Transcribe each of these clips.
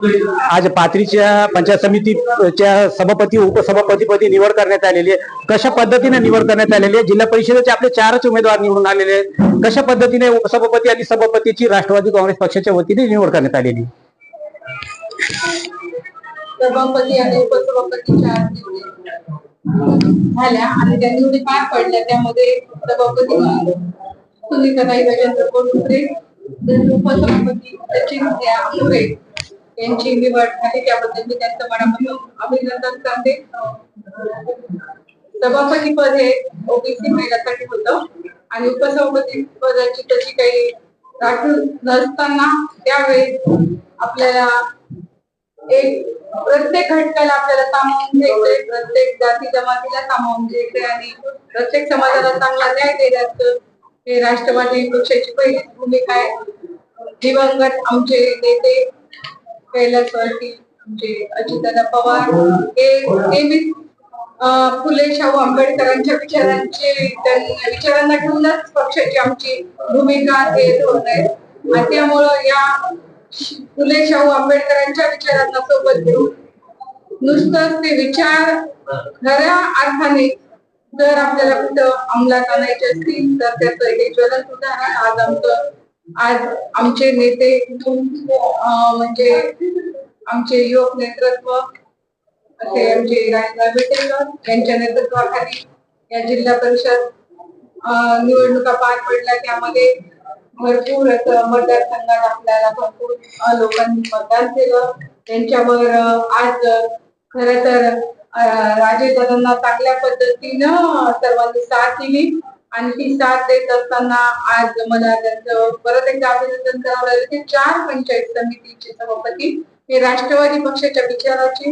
आज पाथरीच्या पंचायत समितीच्या सभापती उपसभापतीपदी निवड करण्यात आलेली आहे। कशा पद्धतीने निवड करण्यात आलेली आहे? जिल्हा परिषदेचे आपले 4च उमेदवार निवडून आलेले आहेत। कशा पद्धतीने उपसभापती आणि सभापतीची राष्ट्रवादी काँग्रेस पक्षाच्या वतीने निवड करण्यात आलेली? सभापती आणि उपसभापतीच्या झाल्या आणि त्या निवडी पार पडल्या। त्यामध्ये सभापती सुनीताताई गजेंद्र कोल्हुत्रे, उपसभापती सचिन आंबुरे यांची निवड झाली, त्याबद्दल मी त्यांचं मनापासून अभिनंदन करते। सभापती पद हे ओबीसी महिलांसाठी होतं आणि उपसभापती पदाची तशी काही राखीव नसताना त्यावेळी आपल्याला एक प्रत्येक घटकाला आपल्याला सामावून घ्यायचंय, प्रत्येक जाती जमातीला सामावून घ्यायचंय आणि प्रत्येक समाजाला चांगला न्याय देण्याचं हे राष्ट्रवादी पक्षाची पहिली भूमिका आहे। दिवंगत आमचे नेते कैलासवासी आमचे अजितदादा पवार हे नेहमीच फुले शाहू आंबेडकरांच्या विचारांना घेऊनच पक्षाची आमची भूमिका हे धोरण आहे आणि त्यामुळं या फुले शाहू आंबेडकरांच्या विचारांना सोबत घेऊन नुसतंच ते विचार खऱ्या अर्थाने जर आपल्याला कुठं अंमलात आणायचे असतील तर त्याचं एक ज्वलंत उदाहरण आज आमचे नेते म्हणजे आमचे युवक नेतृत्व असे आमचे राजेंद्र विटेकर यांच्या नेतृत्वाखाली या जिल्हा परिषद निवडणुका पार पडल्या। त्यामध्ये भरपूर मतदारसंघात आपल्याला भरपूर लोकांनी मतदान केलं। त्यांच्यावर आज खरं तर राजेदादांना चांगल्या पद्धतीनं सर्वांनी साथ दिली आणि ती साथ देत असताना आज मला त्यांचं परत एकदा अभिनंदन करावं लागेल की 4 पंचायत समितीचे सभापती हे राष्ट्रवादी पक्षाच्या विचाराचे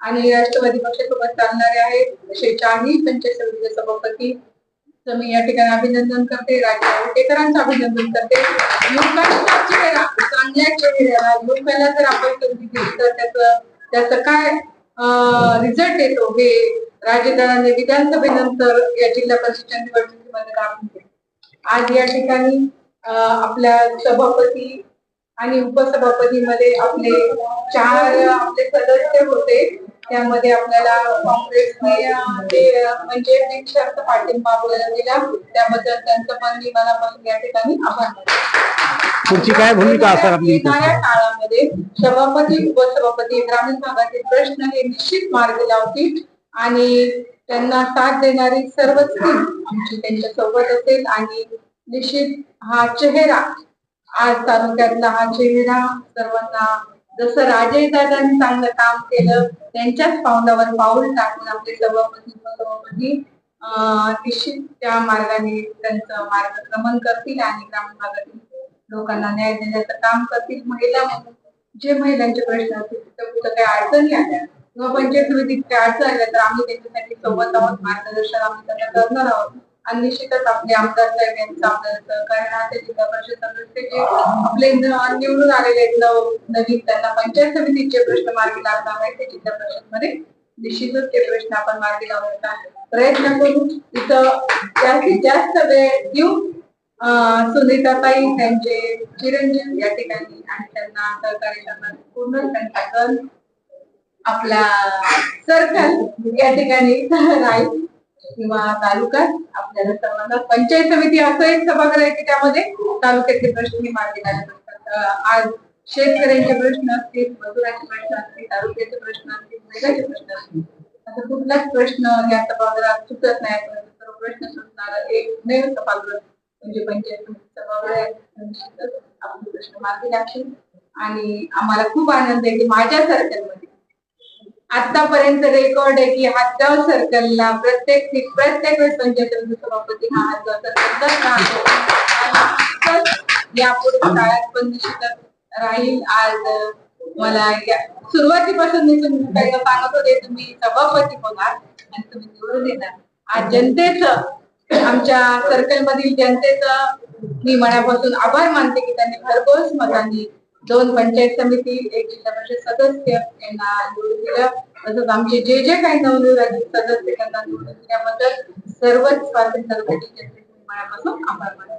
आणि राष्ट्रवादी पक्षासोबत चालणारे आहेत। असे 4ही पंचायत समितीचे सभापती मी या ठिकाणी अभिनंदन करते, राजेंद्र विटेकरांचं अभिनंदन करते। लोकांचा चेहरा, चांगल्या चेहऱ्याला लोकांना जर आपण संधी दिली तर त्याचं काय रिझल्ट येतो हे राजेदादांनी विधानसभेनंतर या जिल्हा परिषद निवडणुकीमध्ये दाखवून दिले। आज या ठिकाणी आपल्या सभापती आणि उपसभापती मध्ये आपले 4 आपले सदस्य होते। त्यामध्ये आपल्याला काँग्रेसने म्हणजे बिनशर्त पाठिंबा आपल्याला दिला, त्याबद्दल त्यांचं पण मी मनापासून या ठिकाणी आभार मानते। तुमची काय भूमिका असणार आपली? येणाऱ्या काळामध्ये सभापती उपसभापती ग्रामीण भागातील प्रश्न हे निश्चित मार्गी लावतील आणि त्यांना साथ देणारी सर्वच टीम आमची त्यांच्या सोबत असेल आणि निश्चित हा चेहरा आज तालुक्यातला हा चेहरा सर्वांना जसं राजेदादांनी चांगलं काम केलं त्यांच्याच पावलावर पाऊल टाकून आपले सभापती निश्चित त्या मार्गाने त्यांचं मार्गक्रमण करतील आणि ग्रामीण भागातील लोकांना न्याय देण्याचं काम करतील। महिला म्हणून जे महिलांचे प्रश्न असतील तिथं कुठं काही अडचणी आल्या किंवा पंचायत समितीत काही अडचण आल्या तर आम्ही त्यांच्यासाठी सोबत आहोत, मार्गदर्शन आम्ही त्यांना करणार आहोत आणि निश्चितच आपले आमदार साहेब यांचं आपल्याला सहकार्य राहते। जिल्हा परिषद सदस्य जे आपले निवडून आलेले आहेत नवीन त्यांना पंचायत समितीचे प्रश्न मार्गी लागणार आहेत, ते जिल्हा परिषद मध्ये निश्चितच ते प्रश्न आपण मार्गी लावण्याचा प्रयत्न करू। तिथं जास्तीत जास्त वेळ देऊन सुनीताताई त्यांचे चिरंजीव या ठिकाणी आणि त्यांना सहकार्य करणार पूर्ण त्यांचा कल आपला सर्कल या ठिकाणी राहील किंवा तालुक्यात आपल्याला सर्वांना पंचायत समिती असं एक सभागृह आहे की त्यामध्ये तालुक्याचे प्रश्न मार्गी लागले असतात। आज शेतकऱ्यांचे प्रश्न असतील, मजुरांचे प्रश्न असतील, तालुक्याचे प्रश्न असतील, महिलांचे प्रश्न असतील, असं कुठलाच प्रश्न या सभागृहात सुटत नाही। सर्व प्रश्न सुटणारा एकमेव सभागृह म्हणजे पंचायत समिती सभागृह आहे। निश्चितच आपले प्रश्न मार्गी लागतील आणि आम्हाला खूप आनंद आहे की माझ्या सर्कलमध्ये आतापर्यंत रेकॉर्ड आहे की हातगाव सर्कलला प्रत्येक वेळेस पंचायत समिती सभापती हा हातगाव सर्कलचाच राहतो, यापुढे काळात पण निश्चितच राहील। आज मला सुरुवातीपासून मी तुम्हाला सांगत होते तुम्ही सभापती होणार आणि तुम्ही निवडून येणार। आज जनतेचं आमच्या सर्कल मधील जनतेचं मी मनापासून आभार मानते की त्यांनी भरघोस मतांनी 2 पंचायत समिती 1 जिल्हा परिषद सदस्य यांना निवडून दिलं। तसंच आमचे जे काही नवनिर्वाचित सदस्य त्यांना निवडून दिल्याबद्दल सर्वच स्वातंत्र्यासाठी जनतेचे मनापासून आभार मानते।